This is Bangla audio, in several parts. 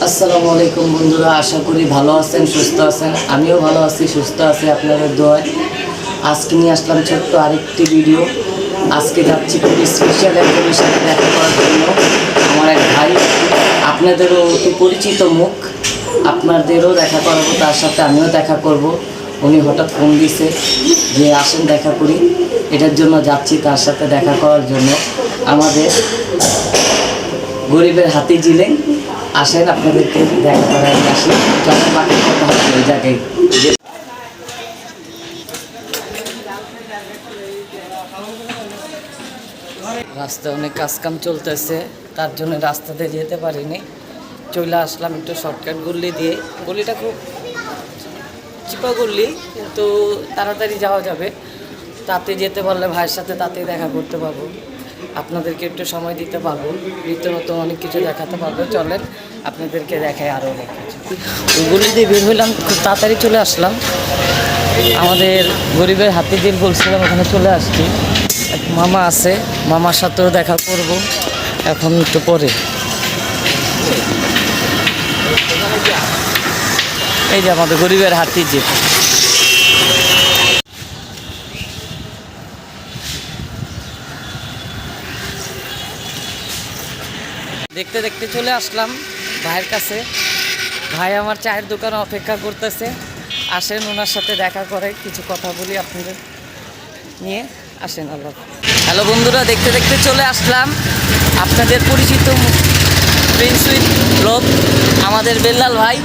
আসসালামু আলাইকুম বন্ধুরা, আশা করি ভালো আছেন, সুস্থ আছেন। আমিও ভালো আছি, সুস্থ আছি আপনাদের দোয়ায়। আজকে নিয়ে আসলাম ছোট্ট আরেকটি ভিডিও। আজকে যাচ্ছি খুব স্পেশাল একজনের সাথে দেখা করার জন্য। আমার এক ভাই, আপনাদেরও অতি পরিচিত মুখ, আপনাদেরও দেখা করাবো, তার সাথে আমিও দেখা করব। উনি হঠাৎ ফোন দিছে যে আসেন দেখা করি, এটার জন্য যাচ্ছি তার সাথে দেখা করার জন্য। আমাদের গরিবের হাতি জিলে আসেন, আপনাদেরকে দেখা করার আসি। চলেন বাকি কথা হবে ওই জায়গায়। রাস্তায় অনেক কাজকাম চলতেছে, তার জন্য রাস্তাতে যেতে পারিনি, চলে আসলাম একটু শর্টকাট গল্লি দিয়ে। গলিটা খুব চিপা গল্লি, কিন্তু তাড়াতাড়ি যাওয়া যাবে। তাতে যেতে পারলে ভাইয়ের সাথে তাতেই দেখা করতে পারবো, আপনাদেরকে একটু সময় দিতে পারবো, রীতিমতো অনেক কিছু দেখাতে পারবো। চলেন আপনাদেরকে দেখাই আরও অনেক কিছু। ওইগুলি দিয়ে বের হইলাম, খুব তাড়াতাড়ি চলে আসলাম। আমাদের গরিবের হাতি দিল বলছিলাম, ওখানে চলে আসছি। এক মামা আছে, মামার সাথেও দেখা করব এখন একটু পরে। এই যে আমাদের গরিবের হাতি জিল। দেখতে দেখতে চলে আসলাম ভাইয়ের কাছে। ভাই আমার চায়ের দোকানে অপেক্ষা করতেছে, আসেন ওনার সাথে দেখা করে কিছু কথা বলি আপনাদের নিয়ে। আসেন। আল্লাহ। হ্যালো বন্ধুরা, দেখতে দেখতে চলে আসলাম আপনাদের পরিচিত প্রিন্স উইথ ব্লগ, আমাদের বেল্লাল ভাই,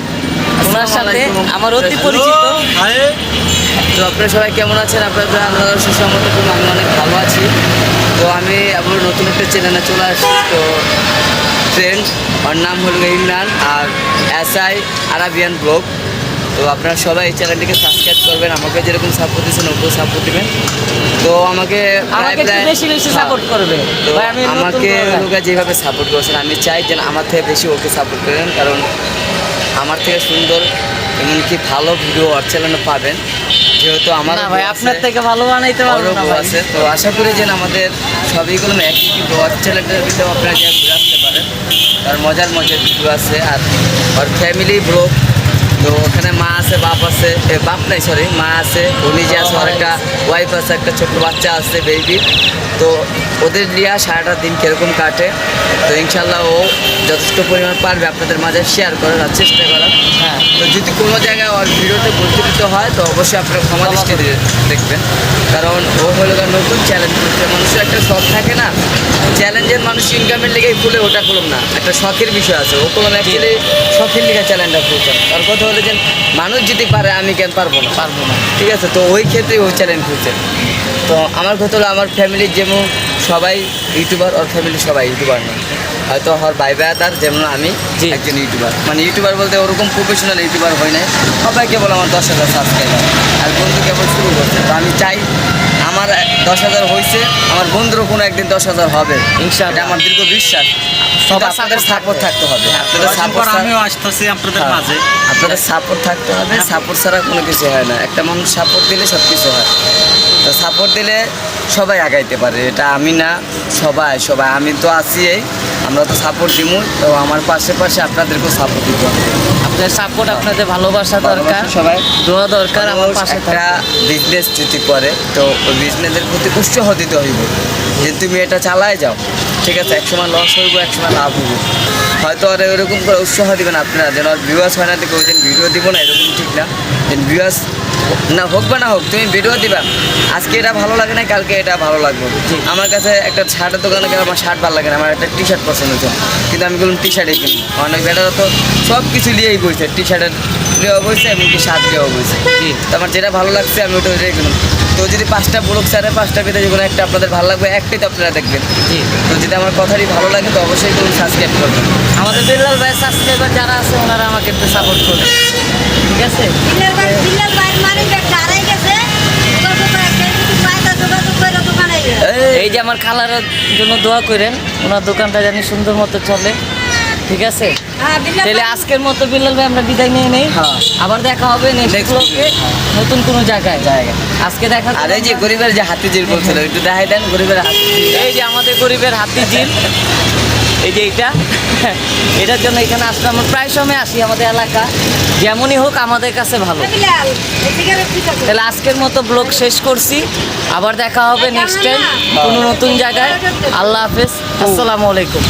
ওনার সাথে আমার অতি পরিচিত। তো আপনারা সবাই কেমন আছেন? আপনারা আল্লাহর সুসম্মত, আমি অনেক ভালো আছি। তো আমি আবার নতুন একটা চ্যানেলে চলে আসছি। তো ফ্রেন্ড, ওর নাম হলো ইমরান, আর SI আরাবিয়ান ব্লগ। তো আপনারা সবাই এই চ্যানেলটিকে সাবস্ক্রাইব করবেন, আমাকে যেরকম সাপোর্ট দিচ্ছেন ওকেও সাপোর্ট দেবেন। তো আমাকে বেশি বেশি সাপোর্ট করবে। তো আমাকে লোকে যেভাবে সাপোর্ট করছেন, আমি চাই যেন আমার থেকে বেশি ওকে সাপোর্ট করেন, কারণ আমার থেকে সুন্দর এমনকি ভালো ভিডিও ওর চ্যানেলে পাবেন, যেহেতু আমার ভাই আপনার থেকে ভালো বানাইতে পারবো না আছে। তো আশা করি যেন আমাদের সবইগুলো একই ওর চ্যানেলটার ভিতরে আপনারা যে ঘুরে আসতে পারেন, তার মজার মজার ভিডিও আছে। আর ওর ফ্যামিলি ব্লগ, তো ওখানে মা আছে, বাপ আছে, বাপ নাই সরি, মা আছে, ও নিজে আছে, আর একটা ওয়াইফ আছে, একটা ছোট্ট বাচ্চা আছে, বেবি। তো ওদের নিয়ে সারাটা দিন কীরকম কাটে, তো ইনশাল্লাহ ও যথেষ্ট পরিমাণ পারবে আপনাদের মাঝে শেয়ার করার চেষ্টা করার। হ্যাঁ, তো যদি কোনো জায়গায় ওর ভিডিওতে প্রচলিত হয় তো অবশ্যই আপনারা ক্ষমা দৃষ্টি দেখবেন, কারণ ও হলো নতুন চ্যালেঞ্জ করছে। মানুষের একটা শখ থাকে না, চ্যালেঞ্জের মানুষ ইনকামের লেগেই খুলে, ওটা খুলুম না, একটা শখের বিষয় আছে। ও কোনো অ্যাকচুয়ালি শখের লিগে চ্যালেঞ্জটা খুলছেন। তার কথা হলো যে মানুষ যদি পারে, আমি কেন পারবো না, ঠিক আছে? তো ওই ক্ষেত্রে ওই চ্যালেঞ্জ খুলছেন। তো আমার কথা হলো আমার ফ্যামিলির যেমন সবাই ইউটিউবার, ওর ফ্যামিলি সবাই ইউটিউবার না, হয়তো ওর ভাই ভাইয়াদার যেমন আমি একজন ইউটিউবার, মানে ইউটিউবার বলতে ওরকম প্রফেশনাল ইউটিউবার হয় নাই। সবাই কেবল আমার 10,000 সাবস্ক্রাইবার, আর বন্ধু কেবল শুরু করছে। তো আমি চাই আমার 10,000 হয়েছে, আমার বন্ধুরও কোনো একদিন 10,000 হবে ইনশাআল্লাহ, আমার দীর্ঘ বিশ্বাস। আপনাদের সাপোর্ট থাকতে হবে, আপনাদের সাপোর্ট, আমিও আসতেছি আপনাদের মাঝে, আপনাদের সাপোর্ট থাকতে হবে। সাপোর্ট ছাড়া কোনো কিছু হয় না, একটা মানুষ সাপোর্ট দিলে সব কিছু হয়। তো সাপোর্ট দিলে সবাই আগাইতে পারে, এটা আমি না, সবাই সবাই আমি তো আছি, আমরা তো সাপোর্ট দিব। তো আমার পাশে পাশে আপনাদেরকেও সাপোর্ট দিতে হবে, আপনাদের সাপোর্ট, আপনাদের ভালোবাসা দরকার, সবাই দোয়া দরকার। আমার পাশে একটা বিজনেস যদি করে, তো ওই বিজনেসের প্রতি উৎসাহ দিতে হইব যে তুমি এটা চালায় যাও, ঠিক আছে? একসময় লস হইব, একসময় লাভ হইব, হয়তো আর এরকম করে উৎসাহ দিবেন আপনারা, যেন আর ভিউয়ার্স হয় না দেখে ওই দিন ভিডিও দিব না, এরকম ঠিক না। ভিউয়ার্স না হোক বা না হোক, তুমি ভিডিও দিবা, আজকে এটা ভালো লাগে না, কালকে এটা ভালো লাগবে। আমার কাছে একটা শার্টের দোকানে গেলে আমার শার্ট ভালো লাগে না, আমার একটা টি শার্ট পছন্দ হয়েছে, কিন্তু আমি বললাম টি শার্টই কিনি। অনেক বেটারা তো সব কিছু নিয়েই বইছে, টি শার্টের লিয়েও বইছে, এমনকি শার্ট লিয়েও বইছে। তো আমার যেটা ভালো লাগছে আমি ওটা ওইটাই কিনুন। তো যদি 5টা ব্লগ ছাড়ে, 5টা ভিতরে যেগুলো একটা আপনাদের ভালো লাগবে, একটাই তো আপনারা দেখবেন। তো যদি আমার কথাটি ভালো লাগে তো অবশ্যই করুন, সাবস্ক্রাইব করবেন। আমাদের বেল্লাল ভাই সাবস্ক্রাইবার যারা আছে ওনারা আমাকে একটু সাপোর্ট করবেন, ঠিক আছে? এই যে আমার খালার জন্য দোয়া করেন, ওনার দোকানটা জানি সুন্দর মতো চলে, ঠিক আছে? তাহলে আজকের মতো বিল্লাল ভাই আমরা বিদায় নিয়ে নেই, আবার দেখা হবে নেক্সট ব্লগে নতুন কোনো জায়গায়। আজকে দেখা, আর এই যে গরিবের যে হাতি জিল বলছিল, একটু দেখাই দেন গরিবের হাতি। এই যে আমাদের গরিবের হাতি জিল, এই যে এইটা এটার জন্য এখানে আসলে আমরা প্রায় সময় আসি, আমাদের এলাকা যেমনই হোক আমাদের কাছে ভালো। তাহলে আজকের মতো ব্লগ শেষ করছি, আবার দেখা হবে নেক্সট টাইম কোনো নতুন জায়গায়। আল্লাহ হাফেজ, আসসালামু আলাইকুম।